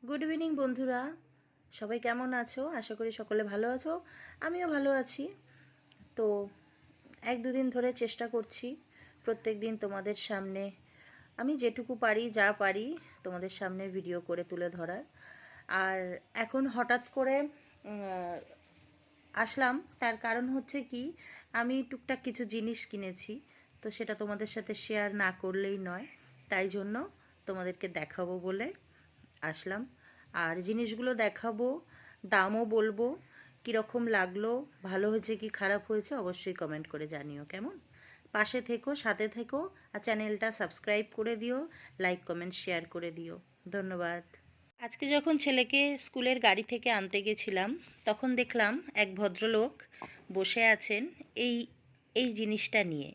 Good evening বন্ধুরা, সবাই কেমন আছো? আশা করি সকলে ভালো আছো। আমিও ভালো আছি। তো এক দুদিন ধরে চেষ্টা করছি প্রত্যেক দিন তোমাদের সামনে আমি যেটুকু পারি যা পারি তোমাদের সামনে ভিডিও করে তুলে ধরার। আর এখন হঠাৎ করে আসলাম, তার কারণ হচ্ছে কি, আমি টুকটাক কিছু জিনিস কিনেছি। তো সেটা তোমাদের সাথে শেয়ার না করলেই নয়, তাই জন্য তোমাদেরকে দেখাবো বলে আসলাম। আর জিনিসগুলো দেখাবো, দামও বলবো, কীরকম লাগলো, ভালো হয়েছে কি খারাপ হয়েছে অবশ্যই কমেন্ট করে জানিও। কেমন? পাশে থেকো, সাথে থেকো, আর চ্যানেলটা সাবস্ক্রাইব করে দিও, লাইক কমেন্ট শেয়ার করে দিও। ধন্যবাদ। আজকে যখন ছেলেকে স্কুলের গাড়ি থেকে আনতে গেছিলাম, তখন দেখলাম এক ভদ্রলোক বসে আছেন এই এই জিনিসটা নিয়ে।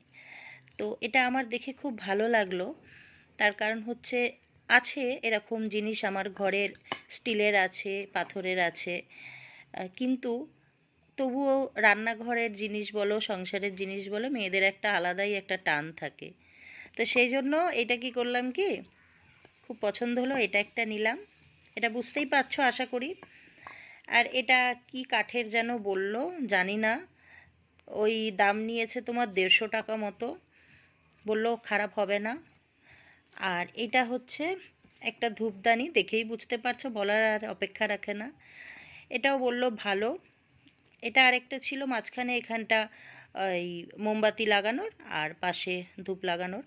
তো এটা আমার দেখে খুব ভালো লাগলো। তার কারণ হচ্ছে, আছে এরকম জিনিস আমার ঘরের, স্টিলের আছে, পাথরের আছে, কিন্তু তবুও রান্নাঘরের জিনিস বলো, সংসারের জিনিস বলো, মেয়েদের একটা আলাদাই একটা টান থাকে। তো সেই জন্য এটা কি করলাম কি, খুব পছন্দ হলো, এটা একটা নিলাম। এটা বুঝতেই পারছো আশা করি। আর এটা কি কাঠের যেন বললো, জানি না। ওই দাম নিয়েছে তোমার 150 টাকা মতো, বললো খারাপ হবে না। আর এটা হচ্ছে একটা ধূপদানি, দেখেই বুঝতে পারছো, বলার আর অপেক্ষা রাখে না। এটাও বললো ভালো। এটা আরেকটা ছিল মাঝখানে, এখানটা ওই মোমবাতি লাগানোর আর পাশে ধূপ লাগানোর,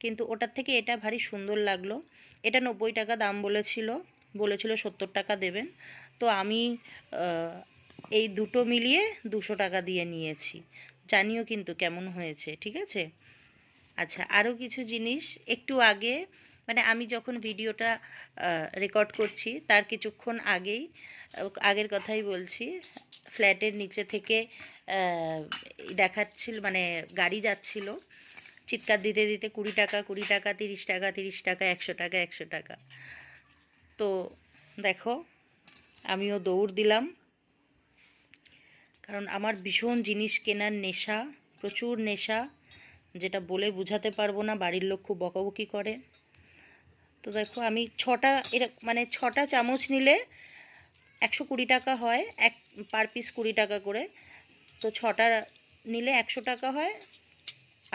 কিন্তু ওটার থেকে এটা ভারী সুন্দর লাগলো। এটা 90 টাকা দাম বলেছিল, 70 টাকা দেবেন। তো আমি এই দুটো মিলিয়ে 200 টাকা দিয়ে নিয়েছি। জানিও কিন্তু কেমন হয়েছে, ঠিক আছে? আচ্ছা, আরও কিছু জিনিস একটু আগে, মানে আমি যখন ভিডিওটা রেকর্ড করছি তার কিছুক্ষণ আগের কথাই বলছি, ফ্ল্যাটের নিচে থেকে দেখাচ্ছিল, মানে গাড়ি যাচ্ছিল, চিৎকার দিতে দিতে 20 টাকা, 20 টাকা, 30 টাকা, 30 টাকা, 100 টাকা, 100 টাকা। তো দেখো, আমিও দৌড় দিলাম, কারণ আমার ভীষণ জিনিস কেনার নেশা, প্রচুর নেশা, যেটা বলে বোঝাতে পারবো না। বাড়ির লোক খুব বকাবকি করে। তো দেখো, আমি 6টা মানে 6টা চামচ নিলে 120 টাকা হয়, এক পার পিস 20 টাকা করে। তো 6টা নিলে 100 টাকা হয়,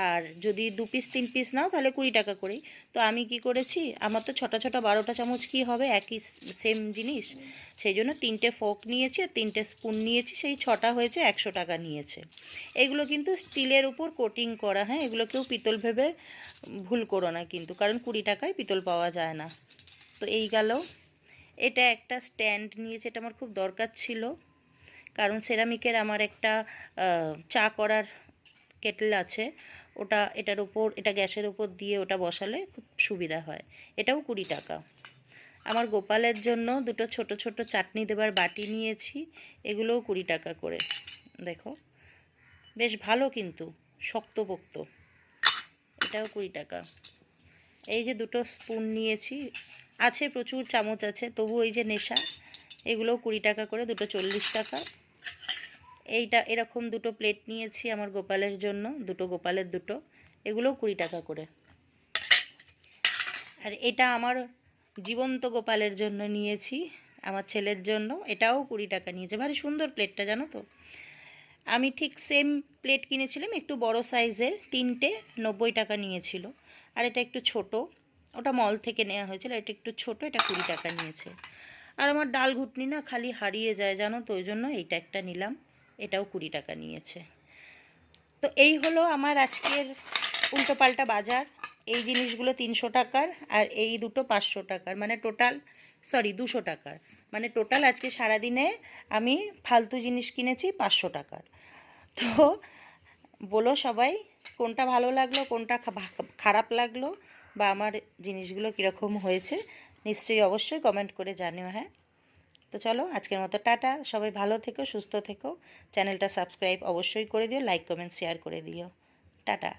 আর যদি 2 পিস 3 পিস নাও তাহলে 20 টাকা করেই। তো আমি কি করেছি, আমার তো ছোটা ছোটা 12টা চামচ কি হবে, একই সেম জিনিস, সেই জন্য 3টে ফোর্ক নিয়েছি আর 3টে স্পুন নিয়েছি, সেই 6টা হয়েছে, 100 টাকা নিয়েছে। এগুলো কিন্তু স্টিলের উপর কোটিং করা, হ্যাঁ, এগুলো কেউ পিতল ভেবে ভুল করো না কিন্তু, কারণ 20 টাকায় পিতল পাওয়া যায় না। তো এই গেল। এটা একটা স্ট্যান্ড নিয়েছে, এটা আমার খুব দরকার ছিল, কারণ সেরামিকের আমার একটা চা করার কেটল আছে, ওটা এটার উপর, এটা গ্যাসের উপর দিয়ে ওটা বসালে খুব সুবিধা হয়। এটাও 20 টাকা। আমার গোপালের জন্য দুটো ছোট ছোট চাটনি দেবার বাটি নিয়েছি, এগুলোও 20 টাকা করে। দেখো, বেশ ভালো কিন্তু, শক্তপোক্ত। এটাও 20 টাকা। এই যে দুটো স্পুন নিয়েছি, আছে প্রচুর চামচ আছে, তবু এই যে নেশা, এগুলোও 20 টাকা করে, দুটো 40 টাকা। এইটা এরকম দুটো প্লেট নিয়েছি আমার গোপালের জন্য, দুটো গোপালের দুটো, এগুলোও 20 টাকা করে। আর এটা আমার জীবন্ত গোপালের জন্য নিয়েছি, আমার ছেলের জন্য, এটাও 20 টাকা নিয়েছে। ভারী সুন্দর প্লেটটা, জানো তো। আমি ঠিক সেম প্লেট কিনেছিলাম, একটু বড় সাইজের, 3টে 90 টাকা নিয়েছিল। আর এটা একটু ছোট, ওটা মল থেকে নেওয়া হয়েছিল, এটা একটু ছোট, এটা 20 টাকা নিয়েছে। আর আমার ডাল ঘুটনি না খালি হারিয়ে যায়, জানো তো, ওই জন্য এইটা একটা নিলাম, এটাও 20 টাকা নিয়েছে। তো এই হলো আমার আজকের উল্টোপাল্টা বাজার। এই জিনিসগুলো 300 টাকার, আর এই দুটো 500 টাকার, মানে টোটাল, সরি 200 টাকার, মানে টোটাল আজকে সারাদিনে আমি ফালতু জিনিস কিনেছি 500 টাকার। তো বলো সবাই, কোনটা ভালো লাগলো, কোনটা খারাপ লাগলো, বা আমার জিনিসগুলো কীরকম হয়েছে, নিশ্চয়ই অবশ্যই কমেন্ট করে জানিও। হ্যাঁ, তো চলো আজকের মতো টাটা, সবাই ভালো থেকো, সুস্থ থেকো, চ্যানেলটা সাবস্ক্রাইব অবশ্যই করে দিও, লাইক কমেন্ট শেয়ার করে দিও। টাটা।